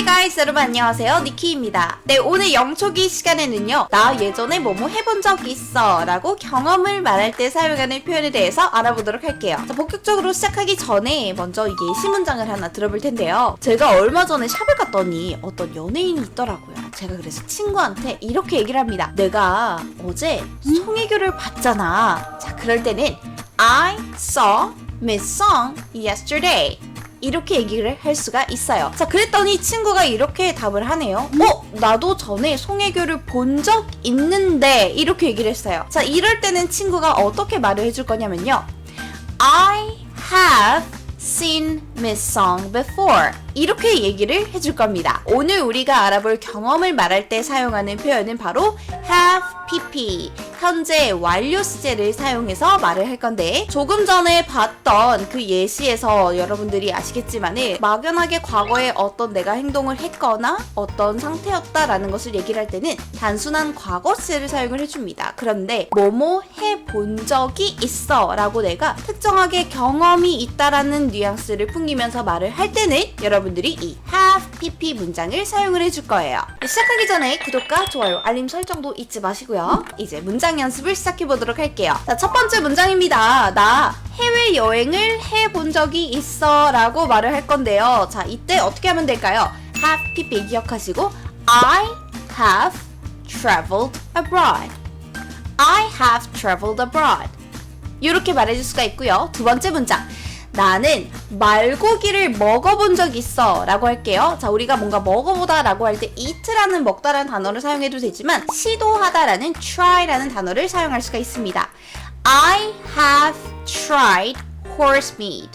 Hey guys, 여러분 안녕하세요. 니키입니다. 네, 오늘 영초기 시간에는요, 나 예전에 뭐뭐 해본 적 있어 라고 경험을 말할 때 사용하는 표현에 대해서 알아보도록 할게요. 자, 본격적으로 시작하기 전에 먼저 예시 문장을 하나 들어볼 텐데요. 제가 얼마 전에 샵을 갔더니 어떤 연예인이 있더라고요. 제가 그래서 친구한테 이렇게 얘기를 합니다. 내가 어제 송혜교를 봤잖아. 자, 그럴 때는 I saw Miss Song yesterday. 이렇게 얘기를 할 수가 있어요. 자, 그랬더니 친구가 이렇게 답을 하네요. 나도 전에 송혜교를 본 적 있는데 이렇게 얘기를 했어요. 자, 이럴 때는 친구가 어떻게 말을 해줄 거냐면요. I have seen Miss Song before. 이렇게 얘기를 해줄 겁니다. 오늘 우리가 알아볼 경험을 말할 때 사용하는 표현은 바로 have pp, 현재 완료 시제를 사용해서 말을 할 건데, 조금 전에 봤던 그 예시에서 여러분들이 아시겠지만은 막연하게 과거에 어떤 내가 행동을 했거나 어떤 상태였다라는 것을 얘기를 할 때는 단순한 과거 시제를 사용을 해줍니다. 그런데 뭐뭐 해본 적이 있어 라고 내가 특정하게 경험이 있다라는 뉘앙스를 풍기면서 말을 할 때는 여러분들이 이 have pp 문장을 사용을 해줄 거예요. 시작하기 전에 구독과 좋아요, 알림 설정도 잊지 마시고요. 이제 문장 연습을 시작해보도록 할게요. 자, 첫 번째 문장입니다. 나 해외여행을 해본 적이 있어 라고 말을 할 건데요. 자, 이때 어떻게 하면 될까요? have pp 기억하시고 I have traveled abroad. I have traveled abroad. 이렇게 말해줄 수가 있고요. 두 번째 문장. 나는 말고기를 먹어본 적 있어 라고 할게요. 자, 우리가 뭔가 먹어보다 라고 할 때 eat라는 먹다라는 단어를 사용해도 되지만 시도하다 라는 try라는 단어를 사용할 수가 있습니다. I have tried horse meat.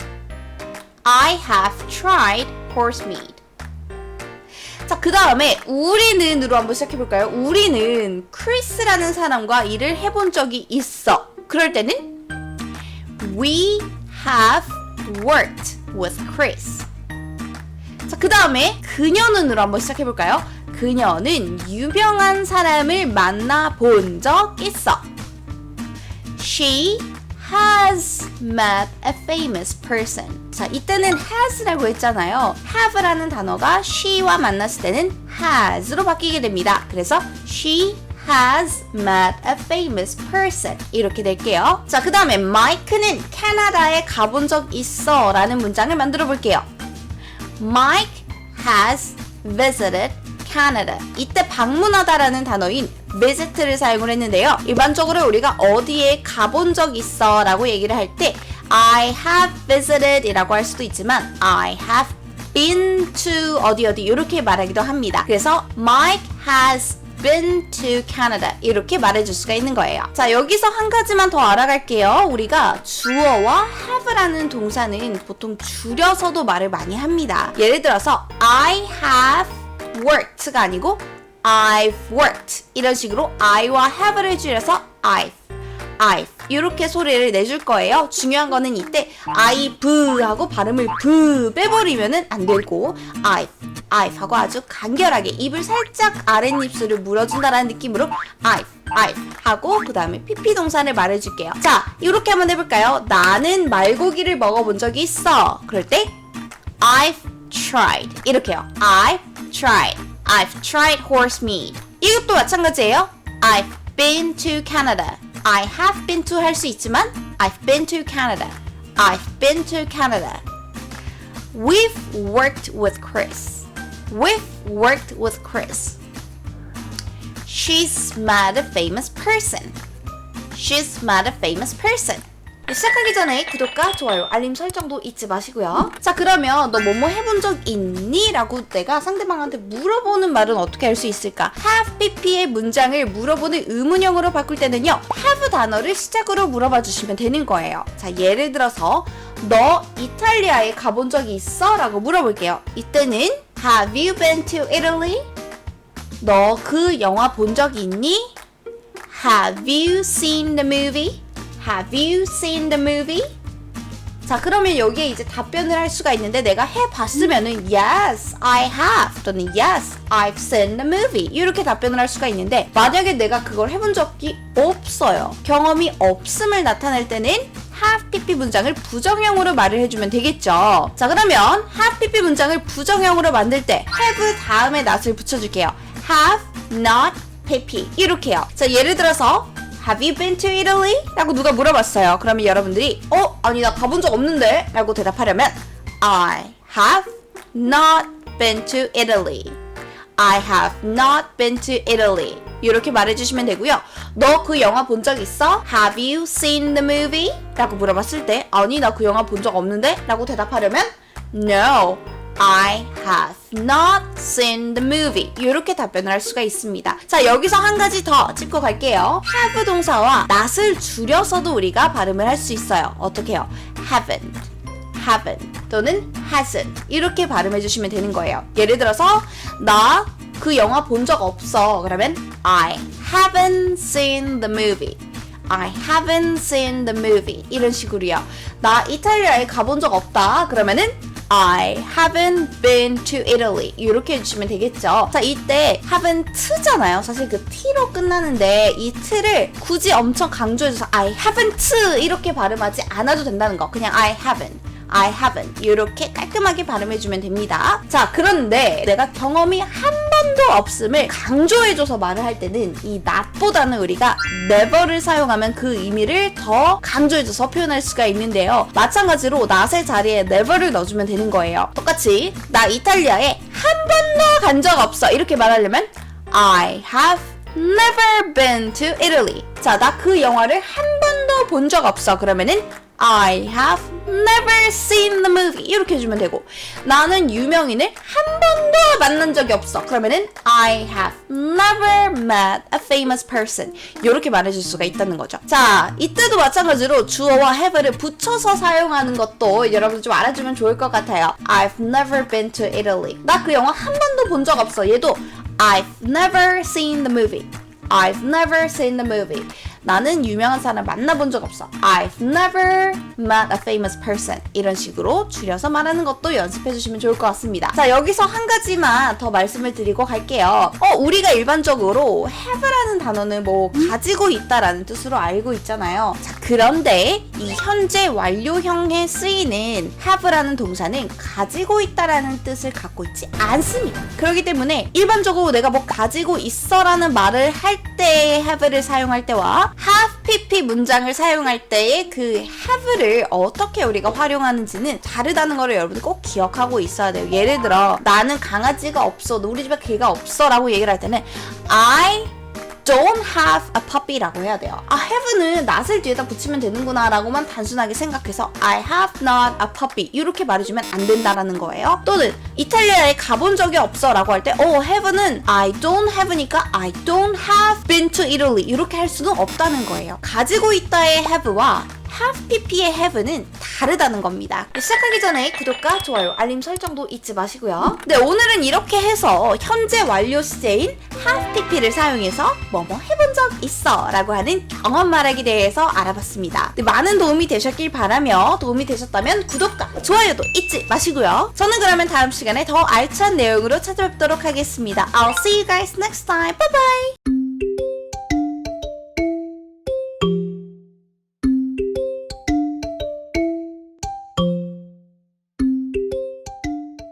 I have tried horse meat. 자, 그 다음에 우리는으로 한번 시작해볼까요? 우리는 크리스라는 사람과 일을 해본 적이 있어. 그럴 때는 We have worked with Chris. 자, 그 다음에 그녀는으로 한번 시작해볼까요? 그녀는 유명한 사람을 만나본 적 있어. She has met a famous person. 자, 이때는 has라고 했잖아요. have라는 단어가 she와 만났을 때는 has로 바뀌게 됩니다. 그래서 she has met a famous person. 이렇게 될게요. 자, 그 다음에 마이크는 캐나다에 가본 적 있어 라는 문장을 만들어 볼게요. Mike has visited Canada. 이때 방문하다 라는 단어인 visit를 사용을 했는데요. 일반적으로 우리가 어디에 가본 적 있어 라고 얘기를 할 때 I have visited 이라고 할 수도 있지만 I have been to 어디 이렇게 말하기도 합니다. 그래서 Mike has been to Canada 이렇게 말해줄 수가 있는 거예요. 자, 여기서 한 가지만 더 알아갈게요. 우리가 주어와 have라는 동사는 보통 줄여서도 말을 많이 합니다. 예를 들어서 I have worked가 아니고 I've worked 이런 식으로 I와 have를 줄여서 I've 이렇게 소리를 내줄 거예요. 중요한 거는 이때 I've 하고 발음을 브 빼버리면은 안 되고 I've 하고 아주 간결하게 입을 살짝 아랫입술을 물어준다라는 느낌으로 I've 하고 그 다음에 PP 동사를 말해줄게요. 자, 이렇게 한번 해볼까요? 나는 말고기를 먹어본 적이 있어. 그럴 때 I've tried 이렇게요. I've tried horse meat. 이것도 마찬가지예요. I've been to Canada. I have been to 할 수 있지만 I've been to Canada. I've been to Canada. We've worked with Chris. We've worked with Chris. She's met a famous person. She's met a famous person. 시작하기 전에 구독과 좋아요, 알림 설정도 잊지 마시고요. 자, 그러면 너 뭐뭐 해본 적 있니? 라고 내가 상대방한테 물어보는 말은 어떻게 할 수 있을까? have pp의 문장을 물어보는 의문형으로 바꿀 때는요, have 단어를 시작으로 물어봐 주시면 되는 거예요. 자, 예를 들어서 너 이탈리아에 가본 적이 있어? 라고 물어볼게요. 이때는 Have you been to Italy? 너 그 영화 본 적이 있니? Have you seen the movie? Have you seen the movie? 자, 그러면 여기에 이제 답변을 할 수가 있는데 내가 해봤으면은 Yes, I have 또는 Yes, I've seen the movie 이렇게 답변을 할 수가 있는데 만약에 내가 그걸 해본 적이 없어요. 경험이 없음을 나타낼 때는 have pp 문장을 부정형으로 말을 해주면 되겠죠. 자, 그러면 have pp 문장을 부정형으로 만들 때 have 다음에 not을 붙여줄게요. have not pp 이렇게요. 자, 예를 들어서 Have you been to Italy? 라고 누가 물어봤어요. 그러면 여러분들이 아니 나 가본 적 없는데? 라고 대답하려면 I have not been to Italy. I have not been to Italy. 이렇게 말해주시면 되고요. 너 그 영화 본 적 있어? Have you seen the movie? 라고 물어봤을 때 아니 나 그 영화 본 적 없는데? 라고 대답하려면 No, I have not seen the movie. 이렇게 답변을 할 수가 있습니다. 자, 여기서 한 가지 더 짚고 갈게요. have 동사와 not을 줄여서도 우리가 발음을 할 수 있어요. 어떻게 해요? haven't 또는 hasn't 이렇게 발음해 주시면 되는 거예요. 예를 들어서 나 그 영화 본 적 없어. 그러면 I haven't seen the movie. I haven't seen the movie. 이런 식으로요. 나 이탈리아에 가본 적 없다. 그러면은 I haven't been to Italy. 이렇게 해주시면 되겠죠. 자, 이때 haven't잖아요. 사실 그 t로 끝나는데 이 t를 굳이 엄청 강조해줘서 I haven't 이렇게 발음하지 않아도 된다는 거. 그냥 I haven't 이렇게 깔끔하게 발음해주면 됩니다. 자, 그런데 내가 경험이 한 번도 없음을 강조해줘서 말을 할 때는 이 not보다는 우리가 never를 사용하면 그 의미를 더 강조해줘서 표현할 수가 있는데요. 마찬가지로 not의 자리에 never를 넣어주면 되는 거예요. 똑같이 나 이탈리아에 한 번도 간 적 없어 이렇게 말하려면 I have never been to Italy. 자, 나 그 영화를 한 번도 본 적 없어. 그러면은 I have never seen the movie. 이렇게 해주면 되고 나는 유명인을 한 번도 만난 적이 없어. 그러면은 I have never met a famous person. 이렇게 말해줄 수가 있다는 거죠. 자, 이때도 마찬가지로 주어와 have를 붙여서 사용하는 것도 여러분 좀 알아주면 좋을 것 같아요. I've never been to Italy. 나 그 영화 한 번도 본 적 없어. 얘도 I've never seen the movie. I've never seen the movie. 나는 유명한 사람 만나본 적 없어. I've never met a famous person. 이런 식으로 줄여서 말하는 것도 연습해 주시면 좋을 것 같습니다. 자, 여기서 한 가지만 더 말씀을 드리고 갈게요. 우리가 일반적으로 have라는 단어는 뭐 가지고 있다라는 뜻으로 알고 있잖아요. 자, 그런데 이 현재 완료형에 쓰이는 have라는 동사는 가지고 있다라는 뜻을 갖고 있지 않습니다. 그렇기 때문에 일반적으로 내가 뭐 가지고 있어라는 말을 할 때의 have를 사용할 때와 have pp 문장을 사용할 때의 그 have를 어떻게 우리가 활용하는지는 다르다는 거를 여러분 꼭 기억하고 있어야 돼요. 예를 들어 나는 강아지가 없어. 우리 집에 개가 없어 라고 얘기를 할 때는 I don't have a puppy라고 해야 돼요. have는 not을 뒤에다 붙이면 되는구나 라고만 단순하게 생각해서 I have not a puppy 이렇게 말해주면 안 된다라는 거예요. 또는 이탈리아에 가본 적이 없어 라고 할 때 have는 I don't have니까 I don't have been to Italy 이렇게 할 수는 없다는 거예요. 가지고 있다의 have와 have pp의 have는 다르다는 겁니다. 시작하기 전에 구독과 좋아요, 알림 설정도 잊지 마시고요. 네, 오늘은 이렇게 해서 현재 완료 시제인 have pp를 사용해서 뭐뭐 해본 적 있어 라고 하는 경험 말하기 대해서 알아봤습니다. 네, 많은 도움이 되셨길 바라며 도움이 되셨다면 구독과 좋아요도 잊지 마시고요. 저는 그러면 다음 시간에 더 알찬 내용으로 찾아뵙도록 하겠습니다. I'll see you guys next time. Bye bye!